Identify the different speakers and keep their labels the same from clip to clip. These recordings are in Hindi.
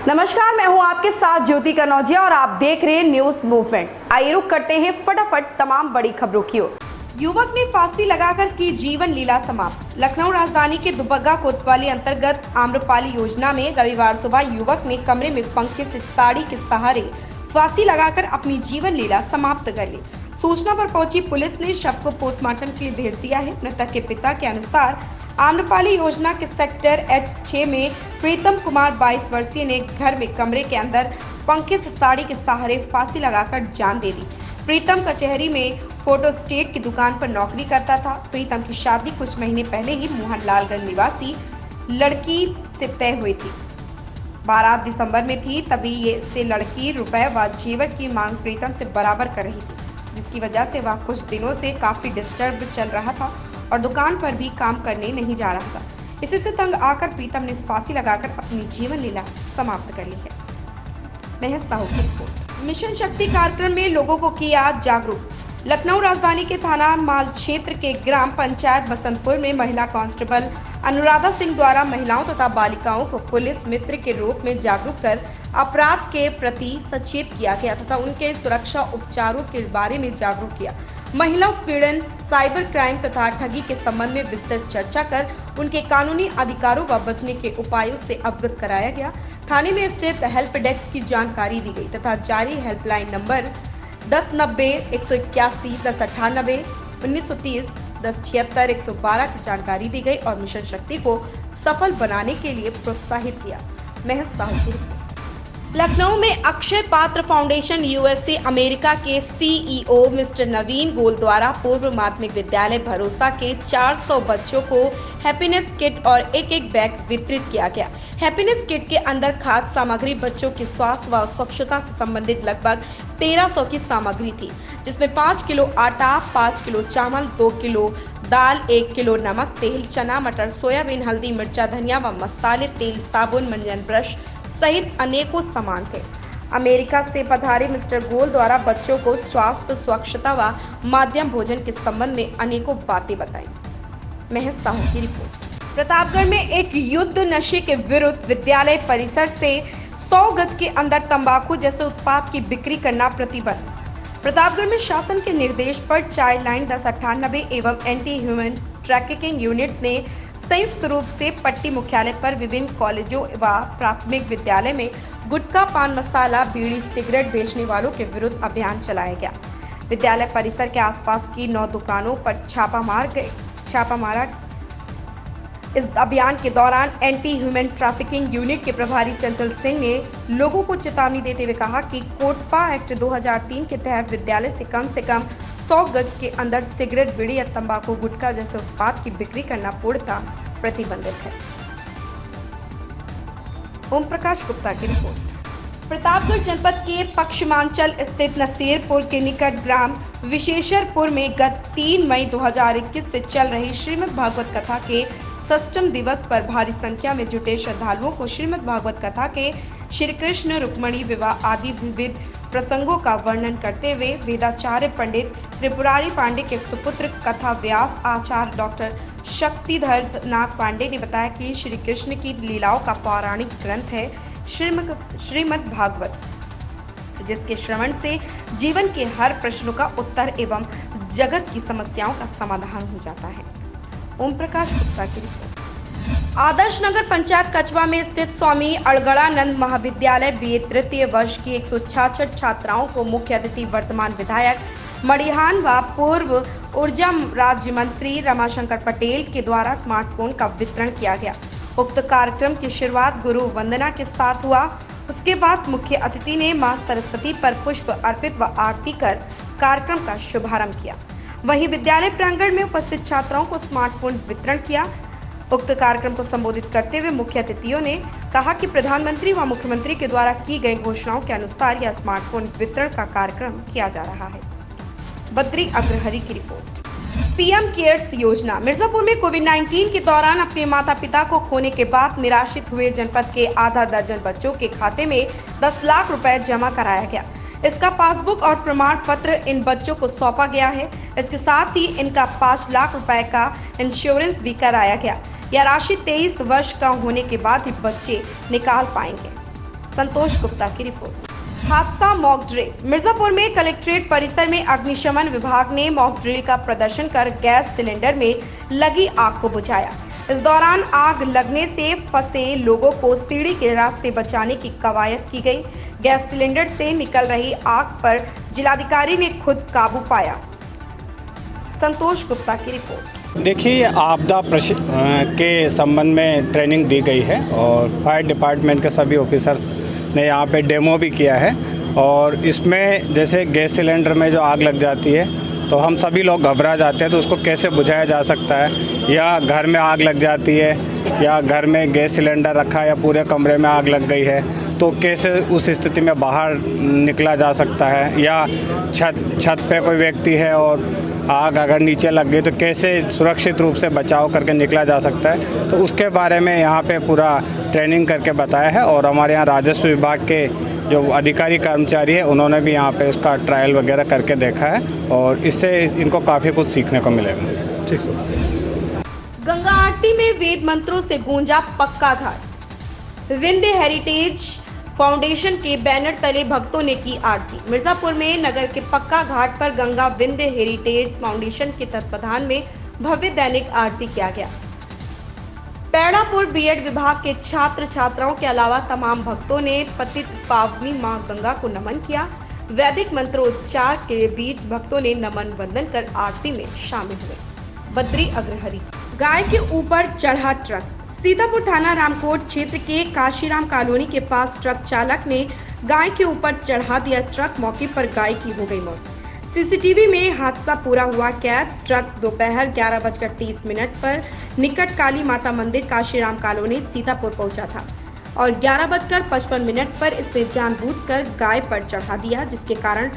Speaker 1: नमस्कार, मैं हूं आपके साथ ज्योति कनौजिया और आप देख रहे हैं न्यूज मूवमेंट। आइए रुक करते हैं फटाफट तमाम बड़ी खबरों की ओर। युवक ने फांसी लगाकर की जीवन लीला समाप्त। लखनऊ राजधानी के दुबग्गा कोतवाली अंतर्गत आम्रपाली योजना में रविवार सुबह युवक ने कमरे में पंखे से साड़ी के सहारे फांसी लगाकर अपनी जीवन लीला समाप्त कर ली। सूचना पर पहुंची पुलिस ने शव को पोस्टमार्टम के लिए भेज दिया है। मृतक के पिता के अनुसार आम्रपाली योजना के सेक्टर H6 में प्रीतम कुमार 22 वर्षीय ने घर में कमरे के अंदर पंखे से साड़ी के सहारे फांसी लगाकर जान दे दी। प्रीतम कचहरी में फोटो स्टेट की दुकान पर नौकरी करता था। प्रीतम की शादी कुछ महीने पहले ही मोहनलालगंज निवासी लड़की से तय हुई थी। 12 दिसंबर में थी, तभी से लड़की रुपए व जेवर की मांग प्रीतम से बराबर कर रही थी, जिसकी वजह से वह कुछ दिनों से काफी डिस्टर्ब चल रहा था और दुकान पर भी काम करने नहीं जा रहा था। इसी से तंग आकर प्रीतम ने फांसी लगाकर अपनी जीवन लीला समाप्त कर ली है। महज साहू की रिपोर्ट। मिशन शक्ति कार्यक्रम में लोगों को किया जागरूक। लखनऊ राजधानी के थाना माल क्षेत्र के ग्राम पंचायत बसंतपुर में महिला कांस्टेबल अनुराधा सिंह द्वारा महिलाओं तथा बालिकाओं को पुलिस मित्र के रूप में जागरूक कर अपराध के प्रति सचेत किया गया तथा उनके सुरक्षा उपचारों के बारे में जागरूक किया। महिला उत्पीड़न, साइबर क्राइम तथा ठगी के संबंध में विस्तृत चर्चा कर उनके कानूनी अधिकारों व बचने के उपायों से अवगत कराया गया। थाने में स्थित हेल्प डेस्क की जानकारी दी गई तथा जारी हेल्पलाइन नंबर 1090 181 1098 1930 1076 112 की जानकारी दी गई और मिशन शक्ति को सफल बनाने के लिए प्रोत्साहित किया। महज साहू की रिपोर्ट। लखनऊ में अक्षय पात्र फाउंडेशन यूएसए अमेरिका के सीईओ मिस्टर नवीन गोल द्वारा पूर्व माध्यमिक विद्यालय भरोसा के 400 बच्चों को हैप्पीनेस किट और एक बैग वितरित किया गया। हैप्पीनेस किट के अंदर खाद्य सामग्री, बच्चों के स्वास्थ्य व स्वच्छता से संबंधित लगभग 1300 की सामग्री थी, जिसमें 5 किलो आटा, 5 किलो चावल, 2 किलो दाल, 1 किलो नमक, तेल, चना, मटर, सोयाबीन, हल्दी, मिर्चा, धनिया व मसाले, तेल, साबुन, मंजन ब्रश सहित अनेकों सामान थे। अमेरिका से पधारे मिस्टर गोल द्वारा बच्चों को स्वास्थ्य, स्वच्छता व मध्यम भोजन के संबंध में अनेकों बातें बताई। महज साहू की रिपोर्ट। प्रतापगढ़ में एक युद्ध नशे के विरुद्ध विद्यालय परिसर से 100 गज के अंदर तंबाकू जैसे उत्पाद की बिक्री करना प्रतिबंध। प्रतापगढ़ में शासन के निर्देश पर चाइल्ड लाइन 1098 एवं एंटी ह्यूमन ट्रैफिकिंग यूनिट ने संयुक्त रूप से पट्टी मुख्यालय पर विभिन्न कॉलेजों व प्राथमिक विद्यालय में गुटखा, पान मसाला, बीड़ी, सिगरेट बेचने वालों के विरुद्ध अभियान चलाया गया। विद्यालय परिसर के आसपास की 9 दुकानों पर छापा मारा। इस अभियान के दौरान एंटी ह्यूमन ट्रैफिकिंग यूनिट के प्रभारी चंचल सिंह ने लोगों को चेतावनी देते हुए कहा कि कोटपा एक्ट 2003 के तहत विद्यालय से कम 100 गज के अंदर सिगरेट, बीड़ी या तंबाकू, गुटखा जैसे उत्पाद की बिक्री करना पूर्णतः प्रतिबंधित है। ओम प्रकाश गुप्ता की रिपोर्ट। प्रतापगढ़ जनपद के पश्चिमांचल स्थित नसीरपुर के निकट ग्राम विशेषरपुर में गत 3 मई 2021 से चल रही श्रीमद् भागवत कथा के 6वें दिवस पर भारी संख्या में जुटे श्रद्धालुओं को श्रीमद् भागवत कथा के श्री कृष्ण रुक्मणी विवाह आदि विविध प्रसंगों का वर्णन करते हुए वेदाचार्य पंडित त्रिपुरारी पांडे के सुपुत्र कथा व्यास आचार्य डॉक्टर शक्तिधर नाथ पांडे ने बताया कि श्री कृष्ण की लीलाओं का पौराणिक ग्रंथ है श्रीमद् भागवत, जिसके श्रवण से जीवन के हर प्रश्नों का उत्तर एवं जगत की समस्याओं का समाधान हो जाता है। ओम प्रकाश गुप्ता की रिपोर्ट। आदर्श नगर पंचायत कचवा में स्थित स्वामी अड़गड़ानंद महाविद्यालय बीए तृतीय वर्ष की 166 छात्राओं को मुख्य अतिथि वर्तमान विधायक मड़िहान व पूर्व ऊर्जा राज्य मंत्री रमाशंकर पटेल के द्वारा स्मार्टफोन का वितरण किया गया। उक्त कार्यक्रम की शुरुआत गुरु वंदना के साथ हुआ। उसके बाद मुख्य अतिथि ने मां सरस्वती पर पुष्प अर्पित व आरती कर कार्यक्रम का शुभारंभ किया। वहीं विद्यालय प्रांगण में उपस्थित छात्राओं को स्मार्टफोन वितरण किया। उक्त कार्यक्रम को संबोधित करते हुए मुख्य अतिथियों ने कहा कि प्रधानमंत्री व मुख्यमंत्री के द्वारा की गई घोषणाओं के अनुसार यह स्मार्टफोन वितरण का कार्यक्रम किया जा रहा है। बद्री अग्रहरी की रिपोर्ट। पीएम केयर्स योजना। मिर्जापुर में कोविड-19 के दौरान अपने माता पिता को खोने के बाद निराश्रित हुए जनपद के आधा दर्जन बच्चों के खाते में 10 लाख रुपए जमा कराया गया। इसका पासबुक और प्रमाण पत्र इन बच्चों को सौंपा गया है। इसके साथ ही इनका 5 लाख रुपए का इंश्योरेंस भी कराया गया। यह राशि 23 वर्ष का होने के बाद ही बच्चे निकाल पाएंगे। संतोष गुप्ता की रिपोर्ट। हादसा मॉक ड्रिल। मिर्जापुर में कलेक्ट्रेट परिसर में अग्निशमन विभाग ने मॉक ड्रिल का प्रदर्शन कर गैस सिलेंडर में लगी आग को बुझाया। इस दौरान आग लगने से फंसे लोगों को सीढ़ी के रास्ते बचाने की कवायद की गई। गैस सिलेंडर से निकल रही आग पर जिलाधिकारी ने खुद काबू पाया। संतोष गुप्ता की रिपोर्ट।
Speaker 2: देखिए, आपदा के संबंध में ट्रेनिंग दी गई है और फायर डिपार्टमेंट के सभी ऑफिसर्स ने यहाँ पे डेमो भी किया है। और इसमें जैसे गैस सिलेंडर में जो आग लग जाती है तो हम सभी लोग घबरा जाते हैं, तो उसको कैसे बुझाया जा सकता है, या घर में आग लग जाती है या घर में गैस सिलेंडर रखा है या पूरे कमरे में आग लग गई है तो कैसे उस स्थिति में बाहर निकला जा सकता है, या छत पे कोई व्यक्ति है और आग अगर नीचे लग गई तो कैसे सुरक्षित रूप से बचाव करके निकला जा सकता है। तो उसके बारे में यहाँ पे पूरा ट्रेनिंग करके बताया है। और हमारे यहाँ राजस्व विभाग के जो अधिकारी कर्मचारी है उन्होंने भी यहाँ पे उसका ट्रायल वगैरह करके देखा है और इससे इनको काफ़ी कुछ सीखने को मिलेगा।
Speaker 3: ठीक सर।
Speaker 1: गंगा आरती में वेद मंत्रों से गूंजा पक्का घाट। विंध्य हेरिटेज फाउंडेशन के बैनर तले भक्तों ने की आरती। मिर्जापुर में नगर के पक्का घाट पर गंगा विंध्य हेरिटेज फाउंडेशन के तत्वाधान में भव्य दैनिक आरती किया गया। पैड़ापुर बीएड विभाग के छात्र छात्राओं के अलावा तमाम भक्तों ने पतित पावनी मां गंगा को नमन किया। वैदिक मंत्रोच्चार के बीच भक्तों ने नमन वंदन कर आरती में शामिल हुए। बद्री अग्रहरी। गाय के ऊपर चढ़ा ट्रक। सीतापुर थाना रामकोट क्षेत्र के काशीराम कॉलोनी के पास ट्रक चालक ने गाय के ऊपर चढ़ा दिया ट्रक। मौके पर गाय की हो गई मौत। सीसीटीवी में हादसा पूरा हुआ कैद। ट्रक दोपहर 11:30 पर निकट काली माता मंदिर काशीराम कॉलोनी सीतापुर पहुंचा था और 11:55 पर इसने जानबूझकर गाय पर चढ़ा दिया, जिसके कारण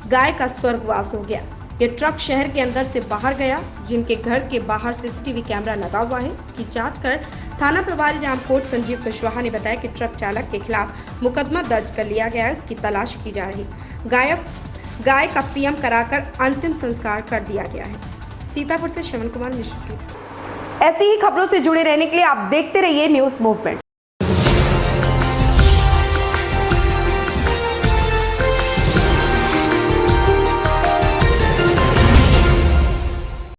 Speaker 1: गाय का स्वर्गवास हो गया। ये ट्रक शहर के अंदर से बाहर गया। जिनके घर के बाहर सीसीटीवी कैमरा लगा हुआ है, इसकी जांच कर थाना प्रभारी रामकोट संजीव कुशवाहा ने बताया कि ट्रक चालक के खिलाफ मुकदमा दर्ज कर लिया गया है। उसकी तलाश की जा रही। गाय का पीएम कराकर अंतिम संस्कार कर दिया गया है। सीतापुर से श्रवण कुमार मिश्र की।
Speaker 4: ऐसी ही खबरों से जुड़े रहने के लिए आप देखते रहिए न्यूज़ मूवमेंट।